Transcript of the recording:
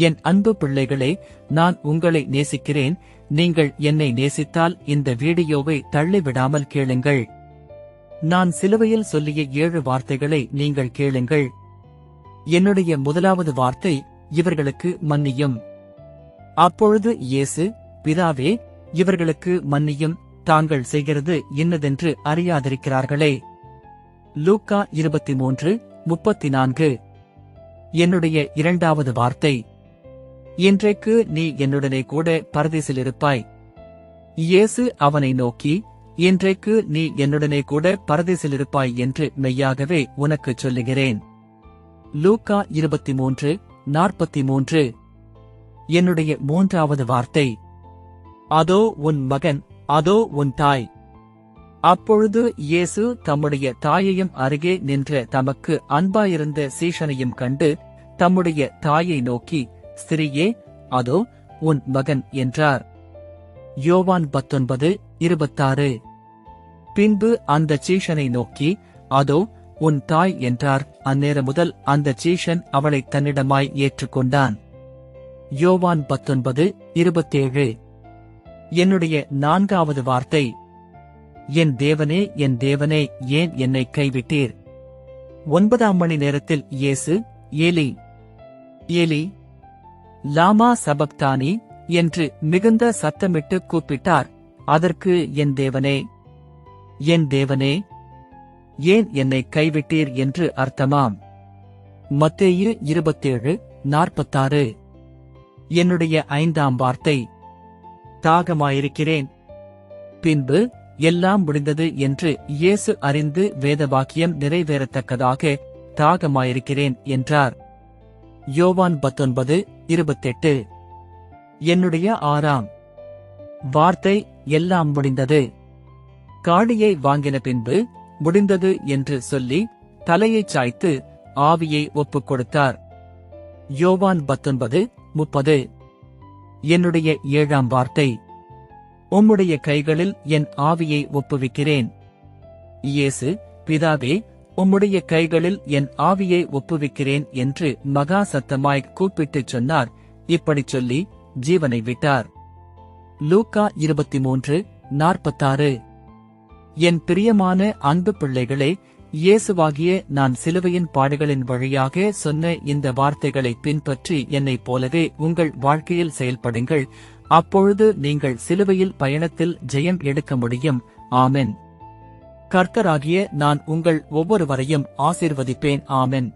என் அன்பு பிள்ளைகளே, நான் உங்களை நேசிக்கிறேன். நீங்கள் என்னை நேசித்தால் இந்த வீடியோவை தள்ளிவிடாமல் கேளுங்கள். நான் சிலுவையில் சொல்லிய 7 வார்த்தைகளை நீங்கள் கேளுங்கள். என்னுடைய முதலாவது வார்த்தை, இவர்களுக்கு மன்னியும். அப்பொழுது இயேசு, பிதாவே, இவர்களுக்கு மன்னியும், தாங்கள் செய்கிறது இன்னதென்று அறியாதிருக்கிறார்களே. லூக்கா 23:34. என்னுடைய இரண்டாவது வார்த்தை, இன்றைக்கு நீ என்னுடனே கூட பரதீசில் இருப்பாய். இயேசு அவனை நோக்கி, இன்றைக்கு நீ என்னுடனே கூட பரதீசில் இருப்பாய் என்று மெய்யாகவே உனக்குச் சொல்லுகிறேன். லூக்கா 23:43. என்னுடைய மூன்றாவது வார்த்தை, அதோ உன் மகன், அதோ உன் தாய். அப்பொழுது இயேசு தம்முடைய தாயையும் அருகே நின்ற தமக்கு அன்பாயிருந்த சீஷனையும் கண்டு தம்முடைய தாயை நோக்கி, ஸ்திரீயே, அதோ உன் மகன் என்றார். யோவான் 19:26. பின்பு அந்த சீஷனை நோக்கி, அதோ உன் தாய் என்றார். அந்நேரம் முதல் அந்த சீஷன் அவளை தன்னிடமாய் ஏற்றுக்கொண்டான். யோவான் 19:27. என்னுடைய நான்காவது வார்த்தை, என் தேவனே, என் தேவனே, ஏன் என்னை கைவிட்டீர்? 9ஆம் மணி நேரத்தில் இயேசு, ஏலி ஏலி லாமா சபக்தானி என்று மிகுந்த சத்தமிட்டு கூப்பிட்டார். அதற்கு என் தேவனே, என் தேவனே, ஏன் என்னை கைவிட்டீர் என்று அர்த்தமாம். மத்தேயு 27:46. என்னுடைய 5ஆம் வார்த்தை, தாகமாயிருக்கிறேன். பின்பு எல்லாம் முடிந்தது என்று இயேசு அறிந்து வேதவாக்கியம் நிறைவேறத்தக்கதாக தாகமாயிருக்கிறேன் என்றார். யோவான் 19:28. என்னுடைய 6ஆம் வார்த்தை, எல்லாம் முடிந்தது. காடியை வாங்கின பின்பு முடிந்தது என்று சொல்லி தலையைச் சாய்த்து ஆவியை ஒப்புக் கொடுத்தார். யோவான் 19:30. என்னுடைய 7ஆம் வார்த்தை, உம்முடைய கைகளில் என் ஆவியை ஒப்புவிக்கிறேன். இயேசு, பிதாவே, உம்முடைய கைகளில் என் ஆவியை ஒப்புவிக்கிறேன் என்று மகா சத்தமாய் கூப்பிட்டுச் சொன்னார். இப்படிச் சொல்லி ஜீவனை விட்டார். லூக்கா 23:46. என் பிரியமான அன்பு பிள்ளைகளே, இயேசுவாகிய நான் சிலுவையின் பாடுகளின் வழியாக சொன்ன இந்த வார்த்தைகளை பின்பற்றி என்னைப் போலவே உங்கள் வாழ்க்கையில் செயல்படுங்கள். அப்பொழுது நீங்கள் சிலுவையில் பயணத்தில் ஜெயம் எடுக்க முடியும். ஆமென். கர்த்தராகிய நான் உங்கள் ஒவ்வொருவரையும் ஆசீர்வதிப்பேன். ஆமென்.